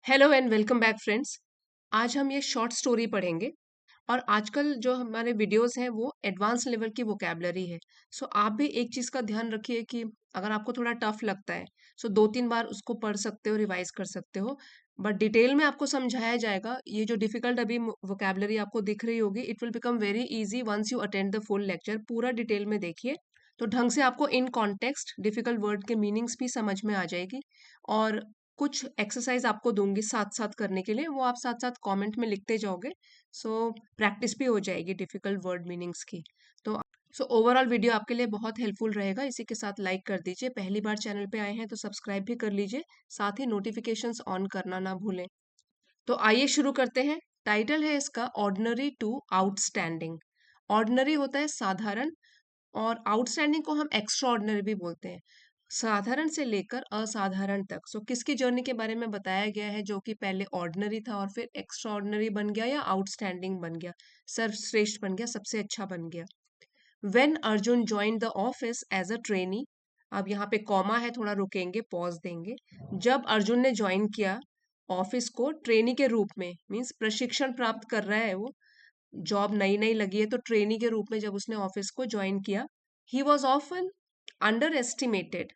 Hello and welcome back friends. आज हम ये शॉर्ट स्टोरी पढ़ेंगे और आजकल जो हमारे वीडियोस हैं वो एडवांस लेवल की वोकेबलरी है। सो आप भी एक चीज़ का ध्यान रखिए कि अगर आपको थोड़ा टफ लगता है सो 2-3 बार उसको पढ़ सकते हो, रिवाइज कर सकते हो। बट डिटेल में आपको समझाया जाएगा। ये जो डिफिकल्ट अभी वोकेबलरी आपको दिख रही होगी, it will become very easy once you attend the full lecture. पूरा डिटेल में देखिए तो ढंग से आपको इन कॉन्टेक्स्ट डिफिकल्ट वर्ड के मीनिंग्स भी समझ में आ जाएगी। और कुछ एक्सरसाइज आपको दूंगी साथ साथ करने के लिए, वो आप साथ साथ कमेंट में लिखते जाओगे। सो प्रैक्टिस भी हो जाएगी डिफिकल्ट वर्ड मीनिंग्स की। तो ओवरऑल वीडियो आपके लिए बहुत हेल्पफुल रहेगा। इसी के साथ लाइक कर दीजिए, पहली बार चैनल पे आए हैं तो सब्सक्राइब भी कर लीजिए, साथ ही नोटिफिकेशंस ऑन करना ना भूलें। तो आइए शुरू करते हैं। टाइटल है इसका ऑर्डिनरी टू आउटस्टैंडिंग। ऑर्डिनरी होता है साधारण, और आउटस्टैंडिंग को हम एक्स्ट्रा ऑर्डिनरी भी बोलते हैं। साधारण से लेकर असाधारण तक। सो किसकी जर्नी के बारे में बताया गया है जो कि पहले ऑर्डिनरी था और फिर एक्स्ट्रा ऑर्डिनरी बन गया या आउटस्टैंडिंग बन गया, सर्वश्रेष्ठ बन गया, सबसे अच्छा बन गया। When Arjun join the office as a trainee. अब यहाँ पे कॉमा है, थोड़ा रुकेंगे, पॉज देंगे। जब अर्जुन ने ज्वाइन किया ऑफिस को ट्रेनी के रूप में, मीन्स प्रशिक्षण प्राप्त कर रहा है वो, जॉब नई नई लगी है तो ट्रेनी के रूप में जब उसने ऑफिस को ज्वाइन किया, he was often underestimated,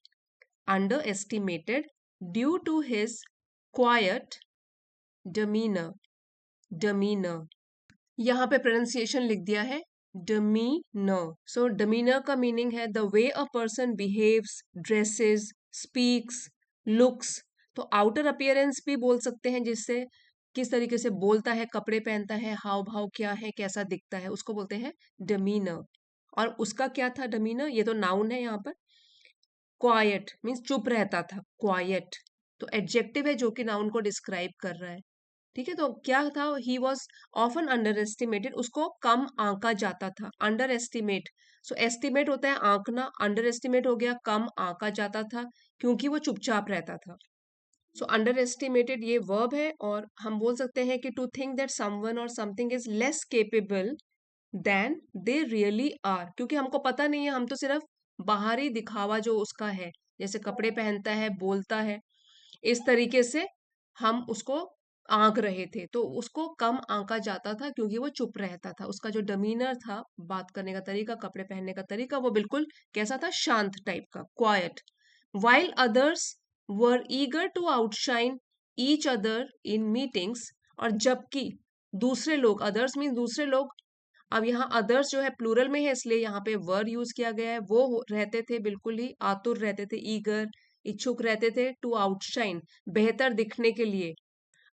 due to his quiet demeanor, demeanor। यहाँ पे प्रोनाउंसिएशन लिख दिया है demeanor। सो demeanor का मीनिंग है the way a person behaves, dresses, speaks, looks. तो आउटर अपीयरेंस भी बोल सकते हैं, जिससे किस तरीके से बोलता है, कपड़े पहनता है, हाव भाव क्या है, कैसा दिखता है, उसको बोलते हैं demeanor। और उसका क्या था demeanor, ये तो नाउन है यहाँ पर। क्वाइट मीन्स चुप रहता था, क्वाइट तो एडजेक्टिव है जो कि नाउन को डिस्क्राइब कर रहा है। ठीक है, तो क्या था, ही वॉज ऑफन अंडर एस्टिमेटेड, उसको कम आंका जाता था। अंडर एस्टिमेट, सो एस्टिमेट होता है आंकना, अंडर एस्टिमेट हो गया कम आंका जाता था, क्योंकि वो चुपचाप रहता था। सो अंडर एस्टिमेटेड ये वर्ब है, और हम बोल सकते हैं कि टू थिंक दैट समवन और something is less capable than they really are, क्योंकि हमको पता नहीं है, हम तो सिर्फ बाहरी दिखावा जो उसका है, जैसे कपड़े पहनता है, बोलता है, इस तरीके से हम उसको आंक रहे थे, तो उसको कम आंका जाता था क्योंकि वो चुप रहता था। उसका जो डमीनर था, बात करने का तरीका, कपड़े पहनने का तरीका, वो बिल्कुल कैसा था, शांत टाइप का, quiet. While others were eager to outshine each other in meetings. और जबकि दूसरे लोग, अदर्स मीन दूसरे लोग, अब यहाँ अदर्स जो है प्लूरल में है, इसलिए यहाँ पे वर यूज किया गया है। वो रहते थे, बिल्कुल ही आतुर रहते थे, ईगर, इच्छुक रहते थे, टू आउटशाइन, बेहतर दिखने के लिए।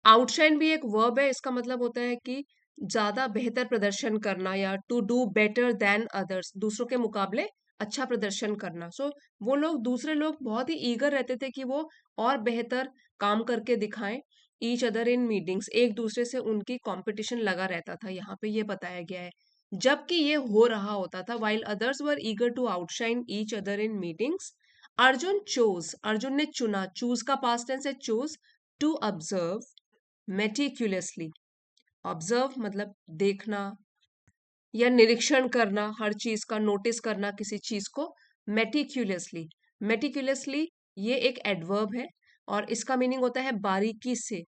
आउटशाइन भी एक वर्ब है, इसका मतलब होता है कि ज्यादा बेहतर प्रदर्शन करना, या to do better than others, दूसरों के मुकाबले अच्छा प्रदर्शन करना। सो वो लोग, दूसरे लोग बहुत ही ईगर रहते थे कि वो और बेहतर काम करके दिखाएं। ईच अदर इन मीटिंग्स, एक दूसरे से उनकी कंपटीशन लगा रहता था, यहाँ पे ये बताया गया है। जबकि ये हो रहा होता था, while others were eager to outshine each other in meetings, Arjun chose, Arjun ने चुना, चूज का पास्ट टेंस है chose, to observe meticulously. Observe मतलब देखना या निरीक्षण करना, हर चीज का नोटिस करना, किसी चीज को, मेटिकुलसली। मेटिकुलसली ये एक एडवर्ब है, और इसका मीनिंग होता है बारीकी से,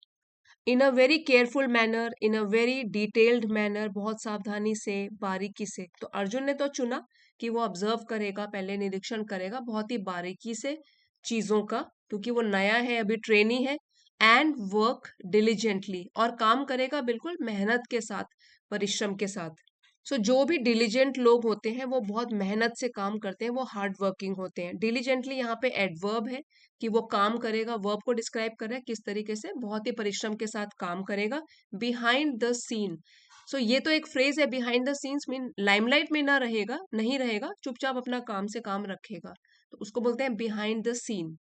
in a very careful manner, in a very detailed manner, बहुत सावधानी से, बारीकी से। तो अर्जुन ने तो चुना कि वो ऑब्जर्व करेगा, पहले निरीक्षण करेगा बहुत ही बारीकी से चीजों का, क्योंकि वो नया है, अभी ट्रेनी है। एंड वर्क डिलीजेंटली, और काम करेगा बिल्कुल मेहनत के साथ, परिश्रम के साथ। सो जो भी डिलीजेंट लोग होते हैं वो बहुत मेहनत से काम करते हैं, वो हार्ड वर्किंग होते हैं। डिलीजेंटली यहाँ पे एडवर्ब है कि वो काम करेगा, वर्ब को डिस्क्राइब कर रहा है किस तरीके से, बहुत ही परिश्रम के साथ काम करेगा। बिहाइंड द सीन, सो ये तो एक फ्रेज है, behind the scenes mean limelight में ना रहेगा, नहीं रहेगा, चुपचाप अपना काम से काम रखेगा, तो उसको बोलते हैं behind the scene.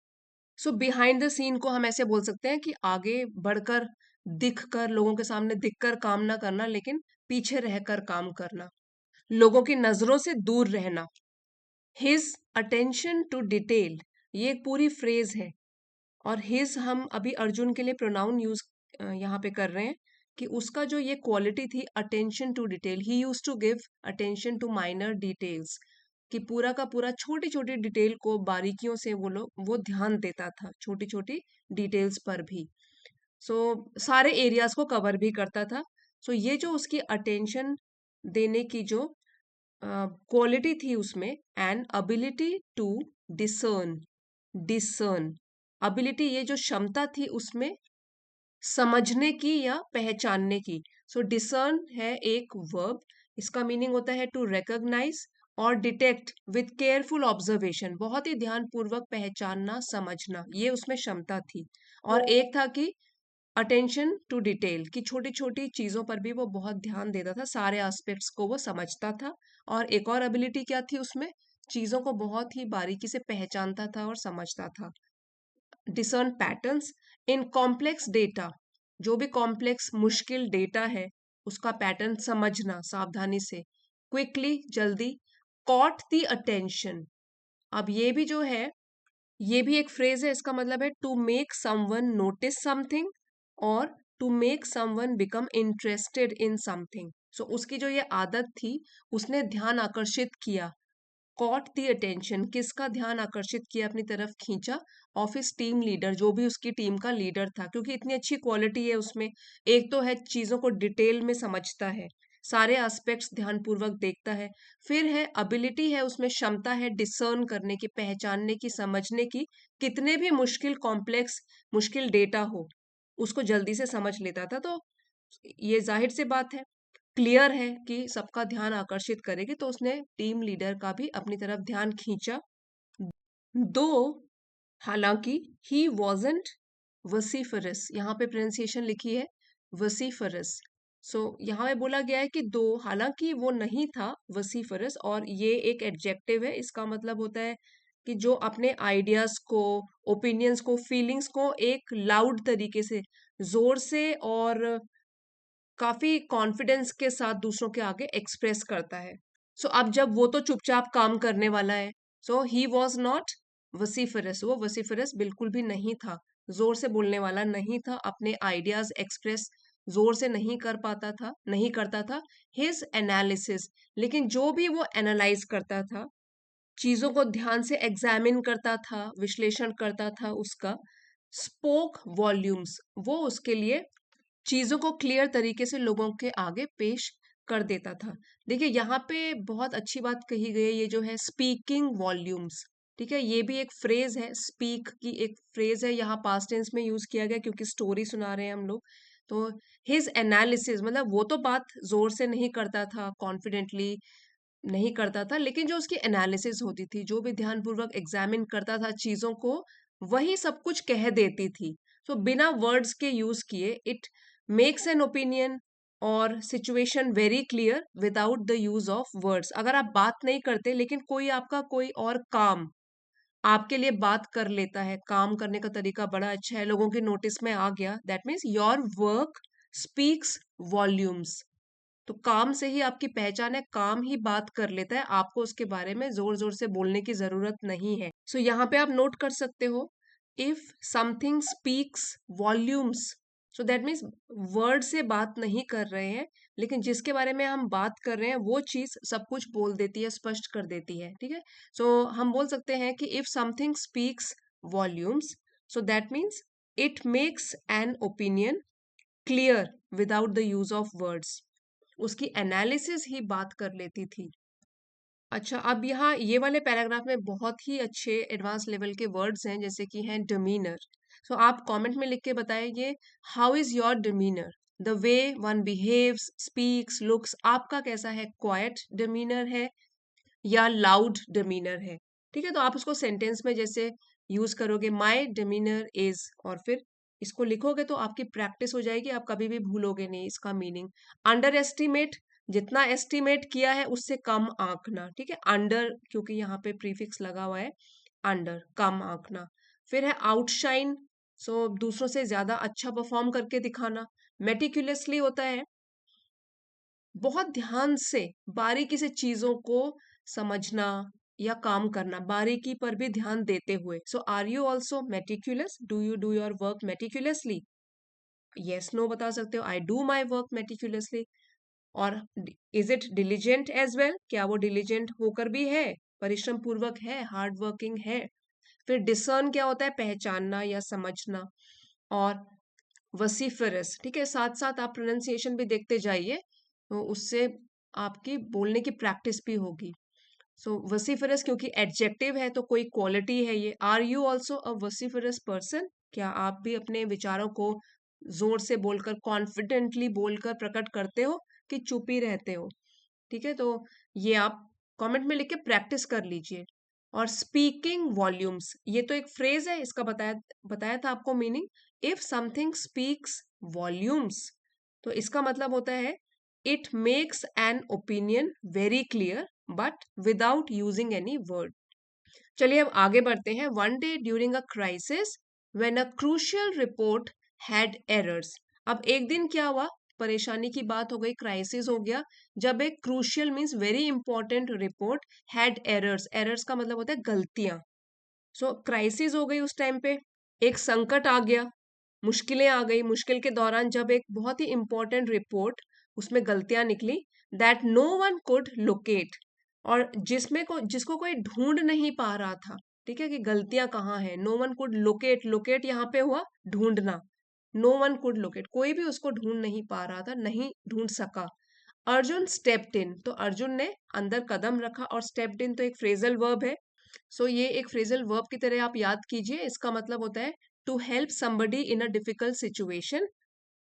So behind the scene को हम ऐसे बोल सकते हैं कि आगे बढ़कर, दिख कर, लोगों के सामने दिखकर काम ना करना, लेकिन पीछे रहकर काम करना, लोगों की नजरों से दूर रहना। हिज अटेंशन टू डिटेल, ये एक पूरी फ्रेज है, और हिज हम अभी अर्जुन के लिए प्रोनाउन यूज यहाँ पे कर रहे हैं, कि उसका जो ये क्वालिटी थी, attention to detail, he used to give attention to minor details, कि पूरा का पूरा छोटी छोटी डिटेल को बारीकियों से वो ध्यान देता था, छोटी छोटी डिटेल्स पर भी। सो सारे एरियाज को कवर भी करता था। सो ये जो उसकी अटेंशन देने की जो क्वालिटी थी उसमें, and ability to discern, discern ability, ये जो क्षमता थी उसमें समझने की या पहचानने की। सो डिसर्न है एक वर्ब, इसका मीनिंग होता है टू रिकॉग्नाइज और डिटेक्ट विथ केयरफुल ऑब्जर्वेशन, बहुत ही ध्यानपूर्वक पहचानना समझना, ये उसमें क्षमता थी। और एक था कि अटेंशन टू डिटेल, की छोटी छोटी चीजों पर भी वो बहुत ध्यान देता था, सारे एस्पेक्ट्स को वो समझता था। और एक और एबिलिटी क्या थी उसमें, चीजों को बहुत ही बारीकी से पहचानता था और समझता था। Discern patterns in complex data, जो भी कॉम्प्लेक्स मुश्किल डेटा है उसका पैटर्न समझना सावधानी से, क्विकली जल्दी, कॉट द अटेंशन। अब ये भी जो है, ये भी एक फ्रेज है, इसका मतलब है to make someone notice something और to make someone become interested in something. So उसकी जो ये आदत थी, उसने ध्यान आकर्षित किया, कॉट द अटेंशन, किसका ध्यान आकर्षित किया, अपनी तरफ खींचा, ऑफ हिज टीम लीडर, जो भी उसकी टीम का लीडर था, क्योंकि इतनी अच्छी क्वालिटी है उसमें। एक तो है चीजों को डिटेल में समझता है, सारे एस्पेक्ट्स ध्यानपूर्वक देखता है। फिर है अबिलिटी है उसमें, क्षमता है डिसर्न करने की, पहचानने की, समझने की, कितने भी मुश्किल कॉम्प्लेक्स मुश्किल डेटा हो उसको जल्दी से समझ लेता था। तो ये जाहिर सी बात है, क्लियर है कि सबका ध्यान आकर्षित करेगी, तो उसने टीम लीडर का भी अपनी तरफ ध्यान खींचा। दो, हालांकि ही वॉजेंट वसीफरस, यहाँ पे प्रोनाउंसिएशन लिखी है वसीफरस। सो यहाँ पे बोला गया है कि दो, हालांकि वो नहीं था वसीफरस, और ये एक एडजेक्टिव है, इसका मतलब होता है कि जो अपने आइडियाज को, ओपिनियंस को, फीलिंग्स को एक लाउड तरीके से, जोर से और काफी कॉन्फिडेंस के साथ दूसरों के आगे एक्सप्रेस करता है। सो अब जब वो तो चुपचाप काम करने वाला है, सो ही वॉज नॉट वसीफरस, वो वसीफरस बिल्कुल भी नहीं था, जोर से बोलने वाला नहीं था, अपने आइडियाज एक्सप्रेस जोर से नहीं कर पाता था, नहीं करता था। हिज एनालिसिस, लेकिन जो भी वो एनालाइज करता था, चीजों को ध्यान से एग्जामिन करता था, विश्लेषण करता था उसका, स्पोक वॉल्यूम्स, वो उसके लिए चीजों को क्लियर तरीके से लोगों के आगे पेश कर देता था। देखिए यहाँ पे बहुत अच्छी बात कही गई है, ये जो है स्पीकिंग वॉल्यूम्स, ठीक है, ये भी एक फ्रेज है, स्पीक की एक फ्रेज है, यहाँ पास्ट टेंस में यूज किया गया क्योंकि स्टोरी सुना रहे हैं हम लोग। तो हिज एनालिसिस मतलब वो तो बात जोर से नहीं करता था, कॉन्फिडेंटली नहीं करता था, लेकिन जो उसकी एनालिसिस होती थी, जो भी ध्यानपूर्वक एग्जामिन करता था चीजों को, वही सब कुछ कह देती थी। तो बिना वर्ड्स के यूज किए, इट मेक्स एन ओपिनियन और situation very clear without the use of words. अगर आप बात नहीं करते लेकिन कोई आपका कोई और काम आपके लिए बात कर लेता है, काम करने का तरीका बड़ा अच्छा है, लोगों के नोटिस में आ गया, that means your work speaks volumes. तो काम से ही आपकी पहचान है, काम ही बात कर लेता है, आपको उसके बारे में जोर जोर से बोलने की जरूरत नहीं है। सो यहाँ पे आप नोट कर सकते हो, if something speaks volumes, so that means word से बात नहीं कर रहे हैं, लेकिन जिसके बारे में हम बात कर रहे हैं वो चीज सब कुछ बोल देती है, स्पष्ट कर देती है, ठीक है। सो हम बोल सकते हैं कि if something speaks volumes, so that means it makes an opinion clear without the use of words, उसकी एनालिसिस ही बात कर लेती थी। अच्छा, अब यहाँ ये वाले पैराग्राफ में बहुत ही अच्छे एडवांस लेवल के वर्ड्स हैं, जैसे कि हैं डिमीनर। सो आप कमेंट में लिख के बताइए, how is your demeanour, the way one behaves, speaks, looks, आपका कैसा है, क्वाइट डिमीनर है या लाउड डिमीनर है, ठीक है। तो आप उसको सेंटेंस में जैसे यूज करोगे, माई डिमीनर इज, और फिर इसको लिखोगे तो आपकी प्रैक्टिस हो जाएगी, आप कभी भी भूलोगे नहीं इसका मीनिंग। अंडर एस्टिमेट, जितना एस्टिमेट किया है उससे कम आंकना, ठीक है, अंडर क्योंकि यहाँ पे प्रीफिक्स लगा हुआ है, अंडर कम आंकना। फिर है आउटशाइन, सो दूसरों से ज्यादा अच्छा परफॉर्म करके दिखाना। मेटिकुलसली होता है बहुत ध्यान से, बारीकी से चीजों को समझना या काम करना, बारीकी पर भी ध्यान देते हुए। So are you also meticulous, do you do your work meticulously, yes no बता सकते हो, I do my work meticulously. और is it diligent as well, क्या वो डिलीजेंट होकर भी है, परिश्रम पूर्वक है, हार्ड वर्किंग है। फिर डिसर्न क्या होता है, पहचानना या समझना। और वसीफरस, ठीक है। साथ साथ आप प्रोनाउंसिएशन भी देखते जाइए, तो उससे आपकी बोलने की प्रैक्टिस भी होगी। सो वसीफरस क्योंकि एडजेक्टिव है तो कोई क्वालिटी है ये। Are you also a vociferous person? क्या आप भी अपने विचारों को जोर से बोलकर, कॉन्फिडेंटली बोलकर प्रकट करते हो कि चुप ही रहते हो? ठीक है, तो ये आप कमेंट में लिख के प्रैक्टिस कर लीजिए। और स्पीकिंग वॉल्यूम्स, ये तो एक फ्रेज है, इसका बताया बताया था आपको meaning. If something speaks volumes, तो इसका मतलब होता है it makes an opinion very clear but without using any word. चलिए अब आगे बढ़ते हैं। One day during a crisis when a crucial report had errors. अब एक दिन क्या हुआ, परेशानी की बात हो गई, क्राइसिस हो गया, जब एक crucial means very important report had errors. Errors का मतलब होता है गलतियां। सो क्राइसिस हो गई उस टाइम पे, एक संकट आ गया, मुश्किलें आ गई। मुश्किल के दौरान जब एक बहुत ही इंपॉर्टेंट रिपोर्ट, उसमें गलतियां निकली, that no one could locate, और जिसको कोई ढूंढ नहीं पा रहा था, ठीक है, कि गलतियां कहाँ हैं। No one could locate, locate यहाँ पे हुआ ढूंढना। नो वन कुड लोकेट, कोई भी उसको ढूंढ नहीं पा रहा था, नहीं ढूंढ सका। अर्जुन स्टेप्ड इन, तो अर्जुन ने अंदर कदम रखा। और स्टेप्ड इन तो एक फ्रेजल वर्ब है। सो ये एक फ्रेजल वर्ब की तरह आप याद कीजिए। इसका मतलब होता है to help somebody in a difficult situation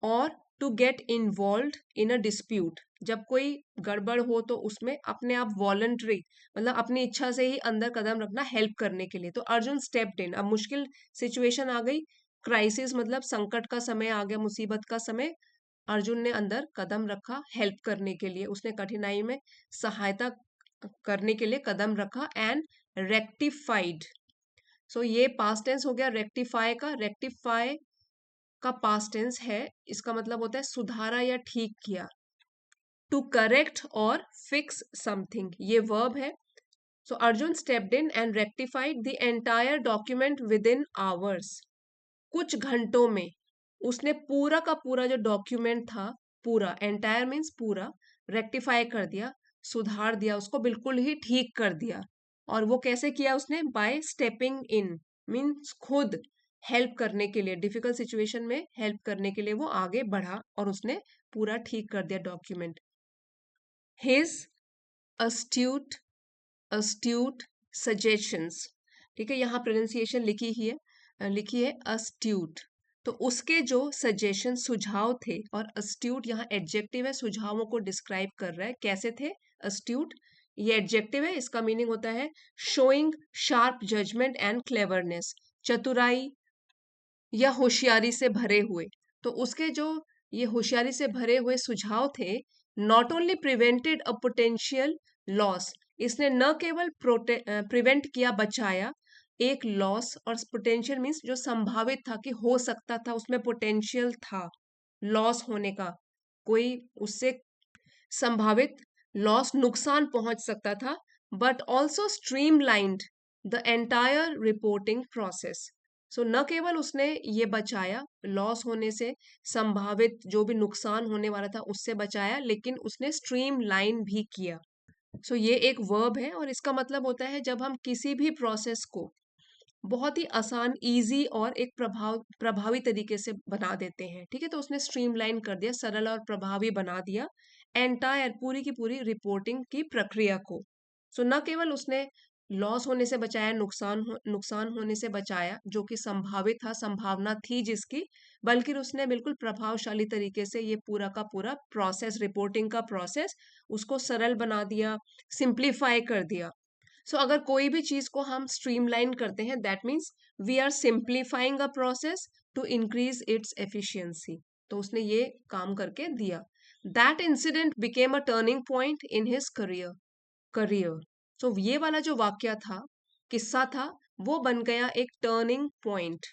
और to get involve in a dispute. जब कोई गड़बड़ हो तो उसमें अपने आप वॉलंटरी, मतलब अपनी इच्छा से ही अंदर कदम रखना हेल्प करने के लिए। तो अर्जुन स्टेप्ड इन, अब मुश्किल सिचुएशन आ गई, क्राइसिस मतलब संकट का समय आ गया, मुसीबत का समय। अर्जुन ने अंदर कदम रखा हेल्प करने के लिए, उसने कठिनाई में सहायता करने के लिए कदम रखा। एंड रेक्टिफाइड, सो ये पास्ट टेंस हो गया रेक्टिफाई का। रेक्टिफाई का पास्ट टेंस है, इसका मतलब होता है सुधारा या ठीक किया। टू करेक्ट और फिक्स समथिंग, ये वर्ब है। So Arjun stepped in and rectified the entire document within hours. कुछ घंटों में उसने पूरा का पूरा जो डॉक्यूमेंट था, पूरा, एंटायर मीन्स पूरा, रेक्टिफाई कर दिया, सुधार दिया, उसको बिल्कुल ही ठीक कर दिया। और वो कैसे किया उसने? बाय स्टेपिंग इन, मीन्स खुद हेल्प करने के लिए, डिफिकल्ट सिचुएशन में हेल्प करने के लिए वो आगे बढ़ा और उसने पूरा ठीक कर दिया डॉक्यूमेंट। हिज अस्ट्यूट, अस्ट्यूट सजेशंस, ठीक है, यहाँ प्रोनाउंसिएशन लिखी है अस्ट्यूट। तो उसके जो सजेशन, सुझाव थे, और अस्ट्यूट यहाँ एडजेक्टिव है, सुझावों को डिस्क्राइब कर रहा है कैसे थे अस्ट्यूट। ये एडजेक्टिव है, इसका मीनिंग होता है showing sharp judgement and cleverness, चतुराई या होशियारी से भरे हुए। तो उसके जो ये होशियारी से भरे हुए सुझाव थे, not only prevented a potential loss, इसने न केवल प्रिवेंट किया, बचाया एक लॉस। और पोटेंशियल मीन्स जो संभावित था कि हो सकता था, उसमें पोटेंशियल था लॉस होने का, कोई उससे संभावित लॉस, नुकसान पहुंच सकता था। But also streamlined the entire reporting process. So न केवल उसने ये बचाया लॉस होने से, संभावित जो भी नुकसान होने वाला था उससे बचाया, लेकिन उसने स्ट्रीमलाइन भी किया। सो ये एक वर्ब है और इसका मतलब होता है जब हम किसी भी प्रोसेस को बहुत ही आसान, इजी और एक प्रभावी तरीके से बना देते हैं, ठीक है, तो उसने स्ट्रीमलाइन कर दिया, सरल और प्रभावी बना दिया एंटायर, पूरी की पूरी रिपोर्टिंग की प्रक्रिया को। सो न केवल उसने लॉस होने से बचाया, नुकसान होने से बचाया जो कि संभावित था, संभावना थी जिसकी, बल्कि उसने बिल्कुल प्रभावशाली तरीके से ये पूरा का पूरा प्रोसेस, रिपोर्टिंग का प्रोसेस, उसको सरल बना दिया, सिंप्लीफाई कर दिया। सो अगर कोई भी चीज को हम स्ट्रीमलाइन करते हैं, that means we are simplifying a process to increase its efficiency. तो उसने ये काम करके दिया। That incident became a turning point in his career. So ये वाला जो वाक्य था, किस्सा था, वो बन गया एक टर्निंग पॉइंट।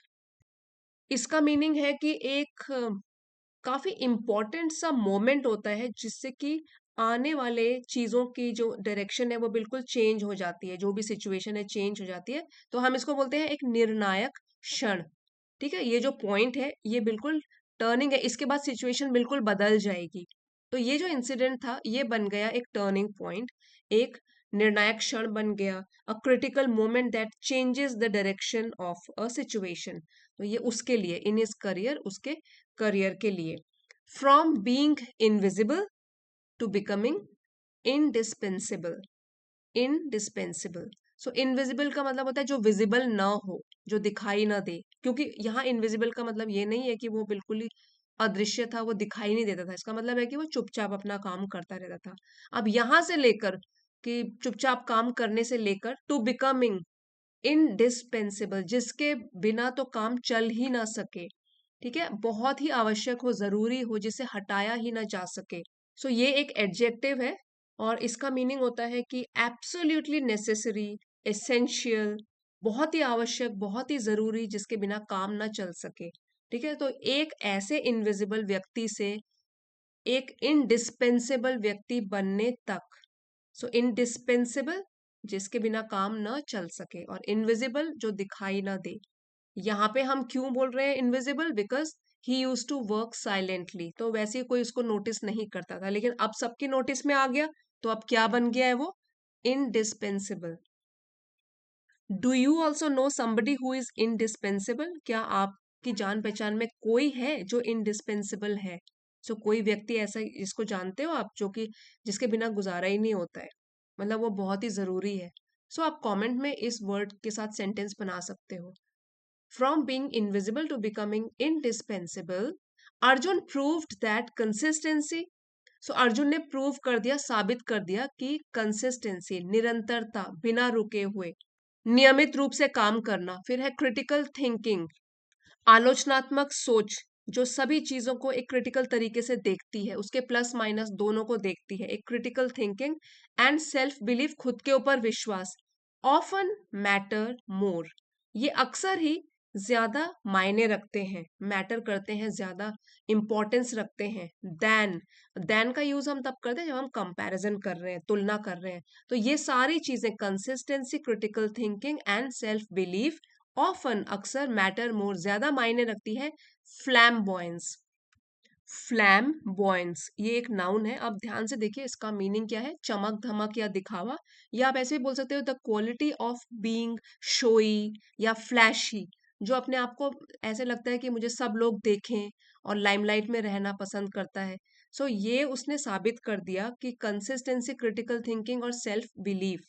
इसका मीनिंग है कि एक काफी इम्पोर्टेंट सा मोमेंट होता है जिससे कि आने वाले चीजों की जो डायरेक्शन है वो बिल्कुल चेंज हो जाती है, जो भी सिचुएशन है चेंज हो जाती है। तो हम इसको बोलते हैं एक निर्णायक क्षण, ठीक है। ये जो पॉइंट है ये बिल्कुल टर्निंग है, इसके बाद सिचुएशन बिल्कुल बदल जाएगी। तो ये जो इंसिडेंट था ये बन गया एक टर्निंग पॉइंट, एक निर्णायक क्षण बन गया, a critical moment that changes the direction of a situation. तो ये उसके लिए, इन हिज करियर, उसके करियर के लिए। From being invisible to becoming indispensable. Indispensable, so invisible का मतलब होता है जो विजिबल ना हो, जो दिखाई ना दे, क्योंकि यहाँ इनविजिबल का मतलब ये नहीं है कि वो बिल्कुल ही अदृश्य था, वो दिखाई नहीं देता था। इसका मतलब है कि वो चुपचाप अपना काम करता रहता था। अब यहाँ से लेकर कि चुपचाप काम करने से लेकर टू बिकमिंग इनडिस्पेंसिबल, जिसके बिना तो काम चल ही ना सके, ठीक है, बहुत ही आवश्यक हो, जरूरी हो, जिसे हटाया ही ना जा सके। सो ये एक एडजेक्टिव है और इसका मीनिंग होता है कि एब्सोल्युटली नेसेसरी, एसेंशियल, बहुत ही आवश्यक, बहुत ही जरूरी, जिसके बिना काम ना चल सके। ठीक है, तो एक ऐसे इनविजिबल व्यक्ति से एक इनडिस्पेंसेबल व्यक्ति बनने तक। सो इनडिस्पेंसेबल, जिसके बिना काम न चल सके, और इनविजिबल, जो दिखाई ना दे। यहाँ पे हम क्यों बोल रहे हैं invisible? Because he used to work silently, तो वैसे कोई उसको नोटिस नहीं करता था, लेकिन अब सबकी नोटिस में आ गया, तो अब क्या बन गया है वो? Indispensable. Do you also know somebody who is indispensable? क्या आपकी जान पहचान में कोई है जो इनडिस्पेंसिबल है? सो कोई व्यक्ति ऐसा जिसको जानते हो आप, जो कि जिसके बिना गुजारा ही नहीं होता है, मतलब वो बहुत ही जरूरी है। सो आप कमेंट में इस वर्ड के साथ सेंटेंस बना सकते हो। From being invisible to becoming indispensable, Arjun proved that consistency. So Arjun ने प्रूव कर दिया, साबित कर दिया कि कंसिस्टेंसी, निरंतरता, बिना रुके हुए, नियमित रूप से काम करना। फिर है क्रिटिकल थिंकिंग, आलोचनात्मक सोच, जो सभी चीजों को एक क्रिटिकल तरीके से देखती है, उसके प्लस माइनस दोनों को देखती है, एक critical thinking. And self belief, खुद के ऊपर विश्वास। ऑफन मैटर मोर, ये अक्सर ही ज्यादा मायने रखते हैं, मैटर करते हैं, ज्यादा इंपॉर्टेंस रखते हैं। देन, देन का यूज हम तब करते हैं जब हम कंपैरिजन कर रहे हैं, तुलना कर रहे हैं। तो ये सारी चीजें, consistency, critical thinking and self belief, often, अक्सर, मैटर मोर, ज्यादा मायने रखती है। फ्लैम्बॉयंस, फ्लैम्बॉयंस ये एक नाउन है। अब ध्यान से देखिए इसका मीनिंग क्या है। चमक धमक या दिखावा, या आप ऐसे भी बोल सकते हो the quality of being showy या फ्लैशी, जो अपने आप को ऐसे लगता है कि मुझे सब लोग देखें और लाइमलाइट में रहना पसंद करता है। सो ये उसने साबित कर दिया कि कंसिस्टेंसी, क्रिटिकल थिंकिंग और सेल्फ बिलीफ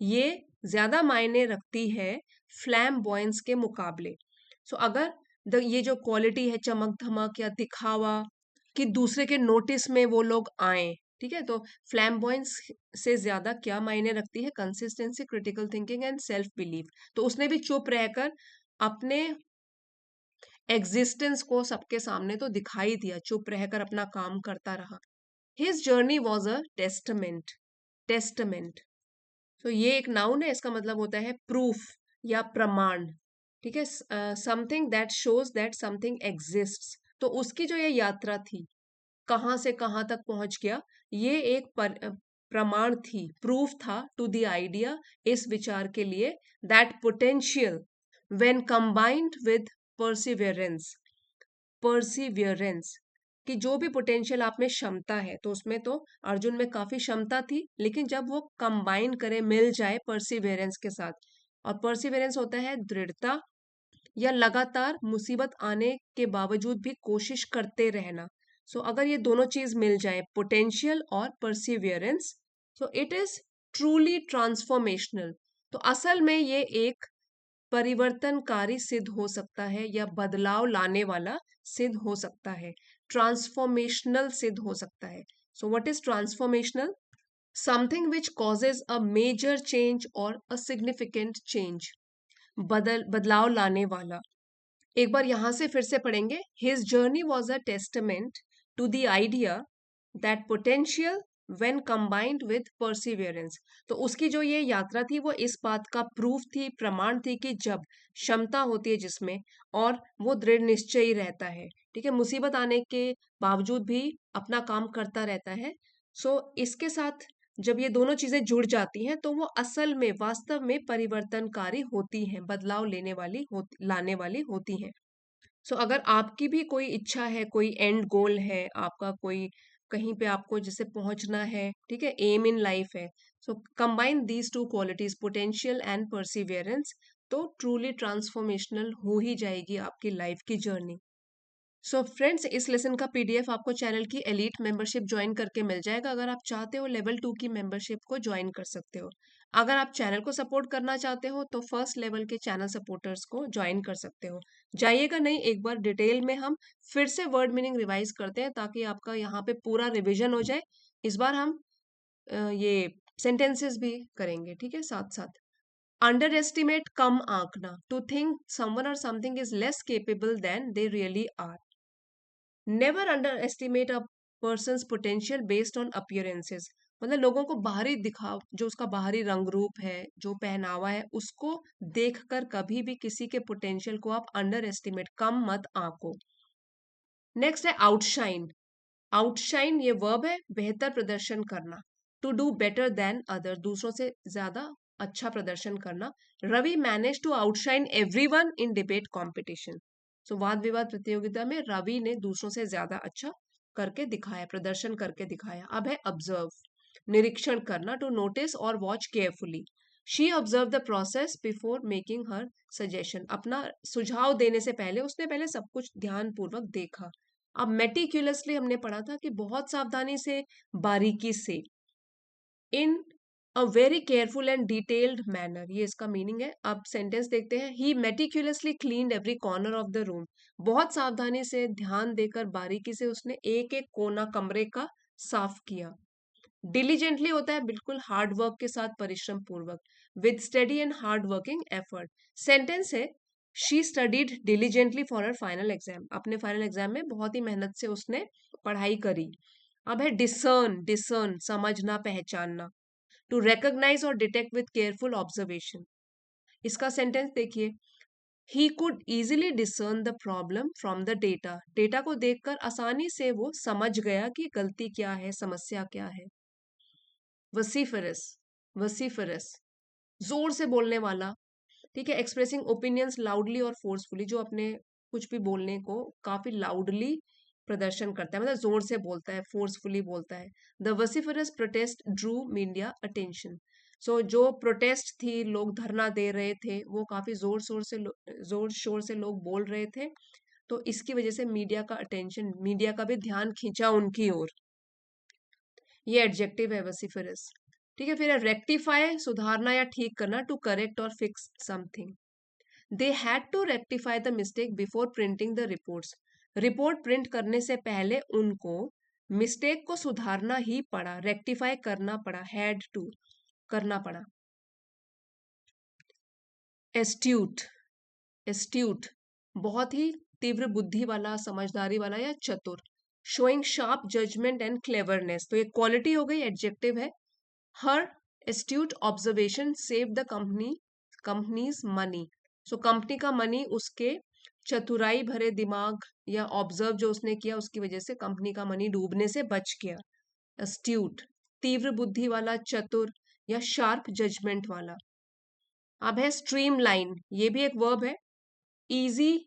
ये ज्यादा मायने रखती है फ्लैम्बॉयंस के मुकाबले। सो अगर ये जो क्वालिटी है, चमक धमक या दिखावा, कि दूसरे के नोटिस में वो लोग आए, ठीक है, तो फ्लैम्बॉयंस से ज्यादा क्या मायने रखती है? Consistency, critical thinking and self belief. तो उसने भी चुप रहकर अपने एग्जिस्टेंस को सबके सामने तो दिखाई दिया, चुप रहकर अपना काम करता रहा। His journey was a testament. Testament, तो ये एक नाउन है, इसका मतलब होता है प्रूफ या प्रमाण। ठीक है, something that shows that something exists. तो उसकी जो ये यात्रा थी, कहाँ से कहाँ तक पहुंच गया, ये एक प्रमाण थी, प्रूफ था टू द आइडिया, इस विचार के लिए, that potential when combined with Perseverance. Perseverance, कि जो भी पोटेंशियल आप में क्षमता है, तो उसमें तो अर्जुन में काफी क्षमता थी, लेकिन जब वो कंबाइन करे, मिल जाए परसिवियरेंस के साथ, और परसिवियरेंस होता है दृढ़ता या लगातार मुसीबत आने के बावजूद भी कोशिश करते रहना। सो अगर ये दोनों चीज मिल जाए, पोटेंशियल और Perseverance, so it is truly transformational. तो असल में ये एक परिवर्तनकारी सिद्ध हो सकता है, या बदलाव लाने वाला सिद्ध हो सकता है, ट्रांसफॉर्मेशनल सिद्ध हो सकता है। So what is transformational? Something which causes a major change और अ सिग्निफिकेंट चेंज, बदलाव लाने वाला। एक बार यहां से फिर से पढ़ेंगे। His journey was a testament to the idea that potential when combined with perseverance. तो उसकी जो ये यात्रा थी, वो इस बात का प्रूफ थी, प्रमाण थी, कि जब क्षमता होती है जिसमें, और वो दृढ़ निश्चयी रहता है, ठीक है, मुसीबत आने के बावजूद भी अपना काम करता रहता है। सो इसके साथ जब ये दोनों चीजें जुड़ जाती हैं, तो वो असल में, वास्तव में परिवर्तनकारी होती हैं, बदलाव लाने वाली होती हैं। सो अगर आपकी भी कोई इच्छा है, कोई एंड गोल है आपका, कोई कहीं पे आपको जैसे पहुंचना है, ठीक है, एम इन लाइफ है, so combine these two qualities, potential and perseverance, तो ट्रूली ट्रांसफॉर्मेशनल हो ही जाएगी आपकी लाइफ की जर्नी। सो फ्रेंड्स, इस लेसन का पीडीएफ आपको चैनल की एलीट मेंबरशिप ज्वाइन करके मिल जाएगा। अगर आप चाहते हो लेवल 2 की मेंबरशिप को ज्वाइन कर सकते हो। अगर आप चैनल को सपोर्ट करना चाहते हो तो फर्स्ट लेवल के चैनल सपोर्टर्स को ज्वाइन कर सकते हो। जाइएगा नहीं, एक बार डिटेल में हम फिर से वर्ड मीनिंग रिवाइज करते हैं ताकि आपका यहाँ पे पूरा रिविजन हो जाए। इस बार हम ये सेंटेंसेस भी करेंगे, ठीक है, साथ साथ। अंडर एस्टिमेट, कम आंकना, टू थिंक समवन और something is less capable than they really are. Never underestimate a person potential based on appearances. मतलब लोगों को बाहरी दिखाव, जो उसका बाहरी रंग रूप है, जो पहनावा है, उसको देखकर कभी भी किसी के पोटेंशियल को आप अंडर एस्टिमेट, कम मत आंको। नेक्स्ट है आउटशाइन। आउटशाइन ये वर्ब है, बेहतर प्रदर्शन करना। To do better than other, दूसरों से ज्यादा अच्छा प्रदर्शन करना। Ravi manage to outshine everyone in debate competition. So वाद विवाद प्रतियोगिता में रवि ने दूसरों से ज्यादा अच्छा करके दिखाया, प्रदर्शन करके दिखाया। अब है ऑब्जर्व, निरीक्षण करना। टू नोटिस और watch carefully. She observe the process before making her suggestion. अपना सुझाव देने से पहले उसने पहले सब कुछ ध्यान पूर्वक देखा। अब मेटिक्यूलसली हमने पढ़ा था कि बहुत सावधानी से, बारीकी से, in a very careful and detailed manner, ये इसका मीनिंग है। अब सेंटेंस देखते हैं। He meticulously cleaned every corner of the room. बहुत सावधानी से, ध्यान देकर, बारीकी से उसने एक एक कोना कमरे का साफ किया। डिलीजेंटली होता है बिल्कुल हार्ड वर्क के साथ, परिश्रम पूर्वक। With study and hard working effort. Sentence है she studied diligently for her final exam. अपने फाइनल एग्जाम में बहुत ही मेहनत से उसने पढ़ाई करी। अब है डिसर्न, डिसर्न समझना, पहचानना। टू रिकॉग्नाइज और डिटेक्ट विद केयरफुल ऑब्जर्वेशन। इसका सेंटेंस देखिए। He could easily discern the problem from the data. Data को देखकर आसानी से वो समझ गया कि गलती क्या है, समस्या क्या है। वसीफरस, वसीफरस जोर से बोलने वाला, ठीक है। एक्सप्रेसिंग ओपिनियंस लाउडली और फोर्सफुली, जो अपने कुछ भी बोलने को काफी लाउडली प्रदर्शन करता है, मतलब जोर से बोलता है, फोर्सफुली बोलता है। The vociferous protest drew media attention. So जो प्रोटेस्ट थी, लोग धरना दे रहे थे, वो काफी जोर शोर से लोग बोल रहे थे, तो इसकी वजह से मीडिया का अटेंशन, मीडिया का भी ध्यान खींचा उनकी ओर। ये एडजेक्टिव है वसीफरस, ठीक है। फिर रेक्टिफाई, सुधारना या ठीक करना। टू करेक्ट और fix something. They had to rectify the mistake before printing the reports. Report print करने से पहले उनको मिस्टेक को सुधारना ही पड़ा, रेक्टिफाई करना पड़ा, हैड टू करना पड़ा। एस्ट्यूट, एस्ट्यूट बहुत ही तीव्र बुद्धि वाला, समझदारी वाला या चतुर। Showing sharp judgement and cleverness, तो ये क्वालिटी हो गई, एडजेक्टिव है। Her astute observation save the company's money. So company का मनी उसके चतुराई भरे दिमाग या ऑब्जर्व जो उसने किया उसकी वजह से कंपनी का मनी डूबने से बच गया। एस्ट्यूट तीव्र बुद्धि वाला, चतुर या शार्प जजमेंट वाला। अब है स्ट्रीमलाइन, ये भी एक वर्ब है। इजी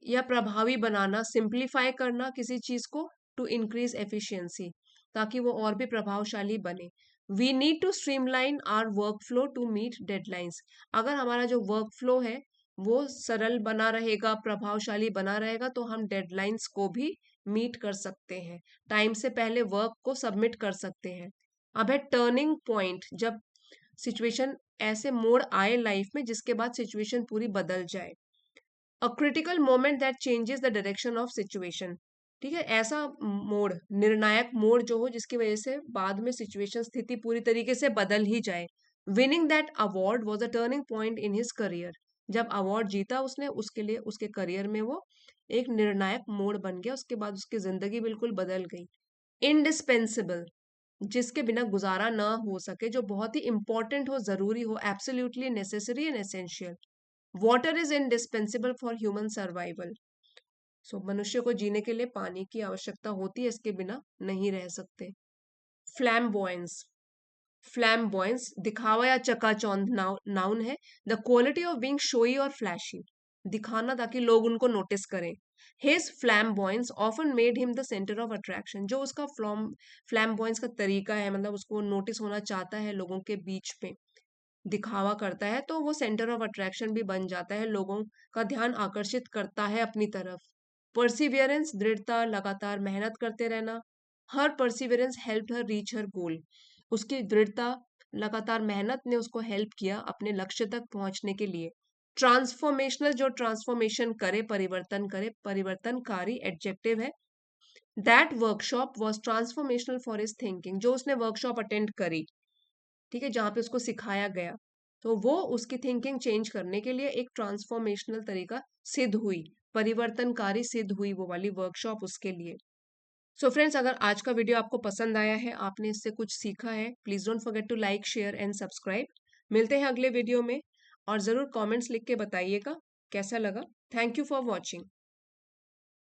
या प्रभावी बनाना, सिंप्लीफाई करना किसी चीज को, टू इंक्रीज एफिशिएंसी, ताकि वो और भी प्रभावशाली बने। We need to streamline our work flow to meet deadlines. अगर हमारा जो वर्क फ्लो है वो सरल बना रहेगा, प्रभावशाली बना रहेगा, तो हम डेडलाइंस को भी मीट कर सकते हैं, टाइम से पहले वर्क को सबमिट कर सकते हैं। अब है टर्निंग पॉइंट, जब सिचुएशन, ऐसे मोड़ आए लाइफ में जिसके बाद सिचुएशन पूरी बदल जाए। अ critical moment that changes the direction of situation, ठीक है। ऐसा मोड़, निर्णायक मोड़ जो हो जिसकी वजह से बाद में सिचुएशन, स्थिति पूरी तरीके से बदल ही जाए। Winning that award was a turning point in his career. जब अवार्ड जीता उसने, उसके लिए उसके करियर में वो एक निर्णायक मोड़ बन गया, उसके बाद उसकी जिंदगी बिल्कुल बदल गई। इंडिस्पेंसिबल, जिसके बिना गुजारा ना हो सके, जो बहुत ही इंपॉर्टेंट हो, जरूरी हो, absolutely necessary and essential. Water is indispensable for human survival. So मनुष्य को जीने के लिए पानी की आवश्यकता होती है, इसके बिना नहीं रह सकते। फ्लैम्बॉयंस, फ्लैम्बॉयंस दिखावा या चकाचौंध, नाउन है। The quality of being showy और फ्लैशी, दिखाना ताकि लोग उनको नोटिस करें। His flamboyance often made him the centre of attraction, जो उसका फ्लैम्बॉयंस का तरीका है, मतलब उसको नोटिस होना चाहता है लोगों के बीच में, दिखावा करता है, तो वो सेंटर ऑफ अट्रैक्शन भी बन जाता है, लोगों का ध्यान आकर्षित करता है अपनी तरफ। परसिवियरेंस, दृढ़ता, लगातार मेहनत करते रहना। Her perseverance help her reach her goal. उसकी दृढ़ता, लगातार मेहनत ने उसको हेल्प किया अपने लक्ष्य तक पहुंचने के लिए। ट्रांसफॉर्मेशनल, जो ट्रांसफॉर्मेशन करे, परिवर्तन करे, परिवर्तनकारी एडजेक्टिव है। That workshop was transformational for his thinking, जो उसने वर्कशॉप अटेंड करी, ठीक है, जहाँ पे उसको सिखाया गया, तो वो उसकी थिंकिंग चेंज करने के लिए एक ट्रांसफॉर्मेशनल तरीका सिद्ध हुई, परिवर्तनकारी सिद्ध हुई वो वाली वर्कशॉप उसके लिए। सो फ्रेंड्स, अगर आज का वीडियो आपको पसंद आया है, आपने इससे कुछ सीखा है, please don't forget to like, share and subscribe. मिलते हैं अगले वीडियो में, और जरूर कमेंट्स लिख के बताइएगा कैसा लगा। Thank you for watching.